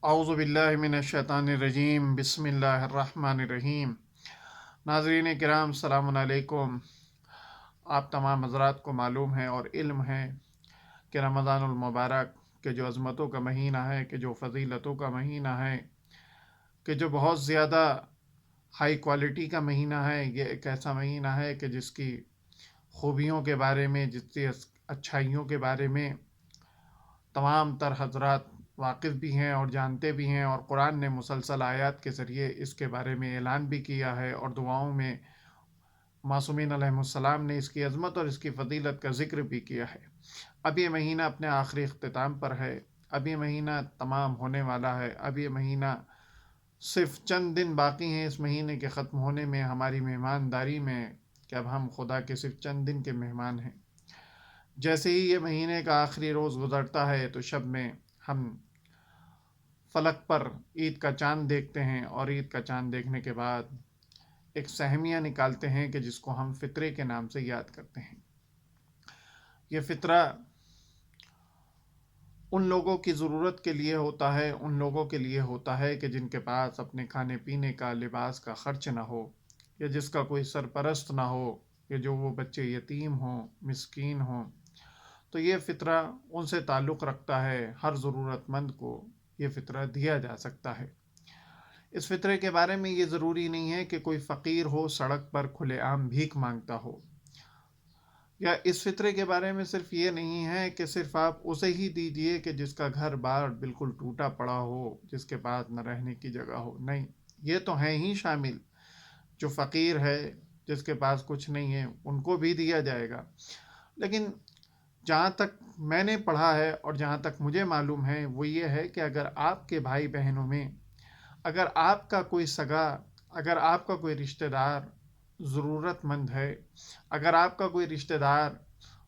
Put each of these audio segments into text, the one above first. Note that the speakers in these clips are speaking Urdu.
اعوذ باللہ من الشیطان الرجیم بسم اللہ الرحمن الرحیم۔ ناظرین کرام السلام علیکم۔ آپ تمام حضرات کو معلوم ہے اور علم ہے کہ رمضان المبارک کے جو عظمتوں کا مہینہ ہے، کہ جو فضیلتوں کا مہینہ ہے، کہ جو بہت زیادہ ہائی کوالٹی کا مہینہ ہے، یہ ایک ایسا مہینہ ہے کہ جس کی خوبیوں کے بارے میں، جس کی اچھائیوں کے بارے میں تمام تر حضرات واقف بھی ہیں اور جانتے بھی ہیں، اور قرآن نے مسلسل آیات کے ذریعے اس کے بارے میں اعلان بھی کیا ہے، اور دعاؤں میں معصومین علیہ السلام نے اس کی عظمت اور اس کی فضیلت کا ذکر بھی کیا ہے۔ اب یہ مہینہ اپنے آخری اختتام پر ہے، اب یہ مہینہ تمام ہونے والا ہے، اب یہ مہینہ صرف چند دن باقی ہیں اس مہینے کے ختم ہونے میں، ہماری مہمانداری میں، کہ اب ہم خدا کے صرف چند دن کے مہمان ہیں۔ جیسے ہی یہ مہینے کا آخری روز گزرتا ہے تو شب میں ہم فلک پر عید کا چاند دیکھتے ہیں، اور عید کا چاند دیکھنے کے بعد ایک سہمیہ نکالتے ہیں کہ جس کو ہم فطرے کے نام سے یاد کرتے ہیں۔ یہ فطرہ ان لوگوں کی ضرورت کے لیے ہوتا ہے، ان لوگوں کے لیے ہوتا ہے کہ جن کے پاس اپنے کھانے پینے کا، لباس کا خرچ نہ ہو، یا جس کا کوئی سرپرست نہ ہو، یا جو وہ بچے یتیم ہوں، مسکین ہوں۔ تو یہ فطرہ ان سے تعلق رکھتا ہے، ہر ضرورت مند کو یہ فطرہ دیا جا سکتا ہے۔ اس فطرے کے بارے میں یہ ضروری نہیں ہے کہ کوئی فقیر ہو، سڑک پر کھلے عام بھیک مانگتا ہو، یا اس فطرے کے بارے میں صرف یہ نہیں ہے کہ صرف آپ اسے ہی دیجئے کہ جس کا گھر بار بالکل ٹوٹا پڑا ہو، جس کے پاس نہ رہنے کی جگہ ہو۔ نہیں، یہ تو ہیں ہی شامل، جو فقیر ہے، جس کے پاس کچھ نہیں ہے، ان کو بھی دیا جائے گا۔ لیکن جہاں تک میں نے پڑھا ہے اور جہاں تک مجھے معلوم ہے وہ یہ ہے کہ اگر آپ کے بھائی بہنوں میں، اگر آپ کا کوئی سگا، اگر آپ کا کوئی رشتہ دار ضرورت مند ہے، اگر آپ کا کوئی رشتہ دار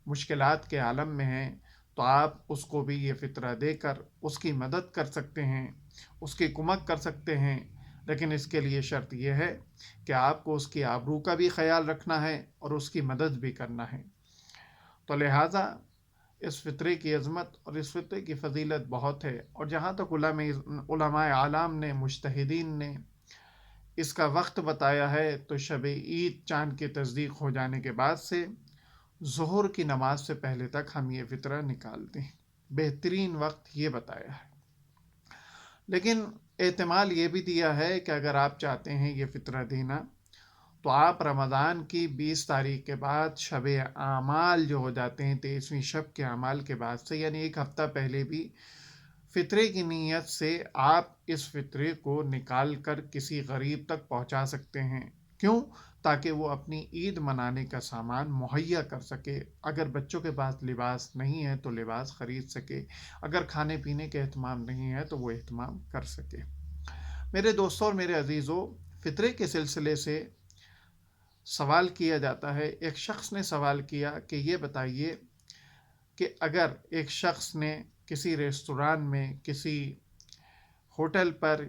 مشکلات کے عالم میں ہے، تو آپ اس کو بھی یہ فطرہ دے کر اس کی مدد کر سکتے ہیں، اس کی کمک کر سکتے ہیں۔ لیکن اس کے لیے شرط یہ ہے کہ آپ کو اس کی آبرو کا بھی خیال رکھنا ہے اور اس کی مدد بھی کرنا ہے۔ تو لہٰذا اس فطرے کی عظمت اور اس فطرے کی فضیلت بہت ہے، اور جہاں تک علماء عالم نے، مجتہدین نے اس کا وقت بتایا ہے تو شب عید چاند کی تصدیق ہو جانے کے بعد سے ظہر کی نماز سے پہلے تک ہم یہ فطرہ نکالتے ہیں، بہترین وقت یہ بتایا ہے۔ لیکن احتمال یہ بھی دیا ہے کہ اگر آپ چاہتے ہیں یہ فطرہ دینا، تو آپ رمضان کی 20 تاریخ کے بعد شب اعمال جو ہو جاتے ہیں، 23ویں شب کے اعمال کے بعد سے، یعنی ایک ہفتہ پہلے بھی فطرے کی نیت سے آپ اس فطرے کو نکال کر کسی غریب تک پہنچا سکتے ہیں۔ کیوں؟ تاکہ وہ اپنی عید منانے کا سامان مہیا کر سکے۔ اگر بچوں کے پاس لباس نہیں ہے تو لباس خرید سکے، اگر کھانے پینے کے اہتمام نہیں ہے تو وہ اہتمام کر سکے۔ میرے دوستوں اور میرے عزیزوں، فطرے کے سلسلے سے سوال کیا جاتا ہے، ایک شخص نے سوال کیا کہ یہ بتائیے کہ اگر ایک شخص نے کسی ریستوران میں، کسی ہوٹل پر،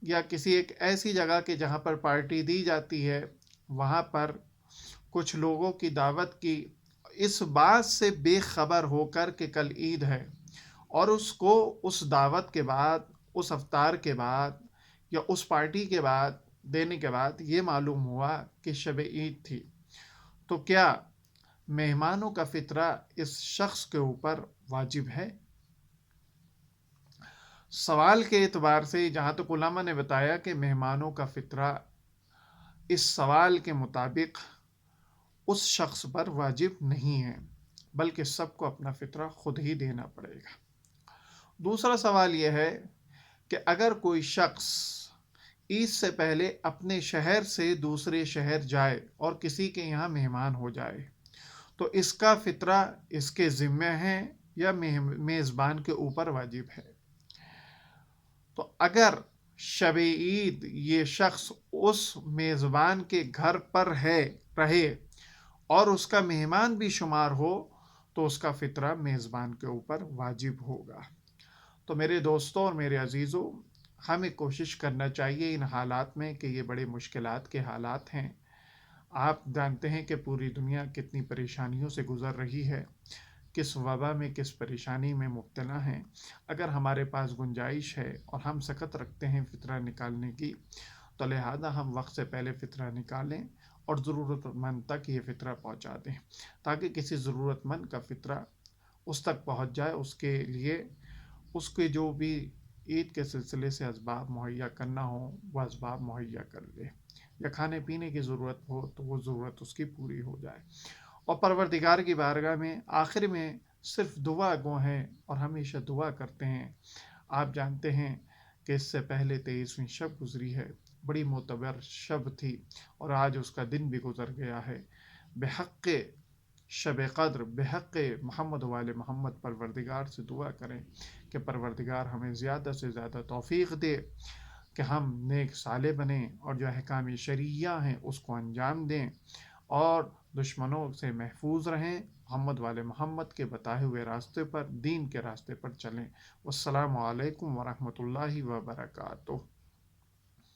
یا کسی ایک ایسی جگہ کے جہاں پر پارٹی دی جاتی ہے، وہاں پر کچھ لوگوں کی دعوت کی، اس بات سے بے خبر ہو کر کہ کل عید ہے، اور اس کو اس دعوت کے بعد، اس افطار کے بعد، یا اس پارٹی کے بعد دینے کے بعد یہ معلوم ہوا کہ شب عید تھی، تو کیا مہمانوں کا فطرہ اس شخص کے اوپر واجب ہے؟ سوال کے اعتبار سے جہاں تک علماء نے بتایا کہ مہمانوں کا فطرہ اس سوال کے مطابق اس شخص پر واجب نہیں ہے، بلکہ سب کو اپنا فطرہ خود ہی دینا پڑے گا۔ دوسرا سوال یہ ہے کہ اگر کوئی شخص عید سے پہلے اپنے شہر سے دوسرے شہر جائے اور کسی کے یہاں مہمان ہو جائے، تو اس کا فطرہ اس کے ذمہ ہے یا میزبان کے اوپر واجب ہے؟ تو اگر شب عید یہ شخص اس میزبان کے گھر پر رہے اور اس کا مہمان بھی شمار ہو، تو اس کا فطرہ میزبان کے اوپر واجب ہوگا۔ تو میرے دوستوں اور میرے عزیزوں، ہمیں کوشش کرنا چاہیے ان حالات میں، کہ یہ بڑے مشکلات کے حالات ہیں، آپ جانتے ہیں کہ پوری دنیا کتنی پریشانیوں سے گزر رہی ہے، کس وبا میں کس پریشانی میں مبتلا ہیں، اگر ہمارے پاس گنجائش ہے اور ہم سکت رکھتے ہیں فطرہ نکالنے کی، تو لہٰذا ہم وقت سے پہلے فطرہ نکالیں اور ضرورت مند تک یہ فطرہ پہنچا دیں، تاکہ کسی ضرورت مند کا فطرہ اس تک پہنچ جائے، اس کے لیے اس کے جو بھی عید کے سلسلے سے اسباب مہیا کرنا ہو وہ اسباب مہیا کر لے، یا کھانے پینے کی ضرورت ہو تو وہ ضرورت اس کی پوری ہو جائے، اور پروردگار کی بارگاہ میں آخر میں صرف دعا گو ہیں اور ہمیشہ دعا کرتے ہیں۔ آپ جانتے ہیں کہ اس سے پہلے 23ویں شب گزری ہے، بڑی معتبر شب تھی، اور آج اس کا دن بھی گزر گیا ہے۔ بحق شب قدر، بحق محمد وال محمد، پروردگار سے دعا کریں کہ پروردگار ہمیں زیادہ سے زیادہ توفیق دے کہ ہم نیک صالح بنیں، اور جو احکام شرعیہ ہیں اس کو انجام دیں، اور دشمنوں سے محفوظ رہیں، محمد والے محمد کے بتائے ہوئے راستے پر، دین کے راستے پر چلیں۔ والسلام علیکم ورحمۃ اللہ وبرکاتہ۔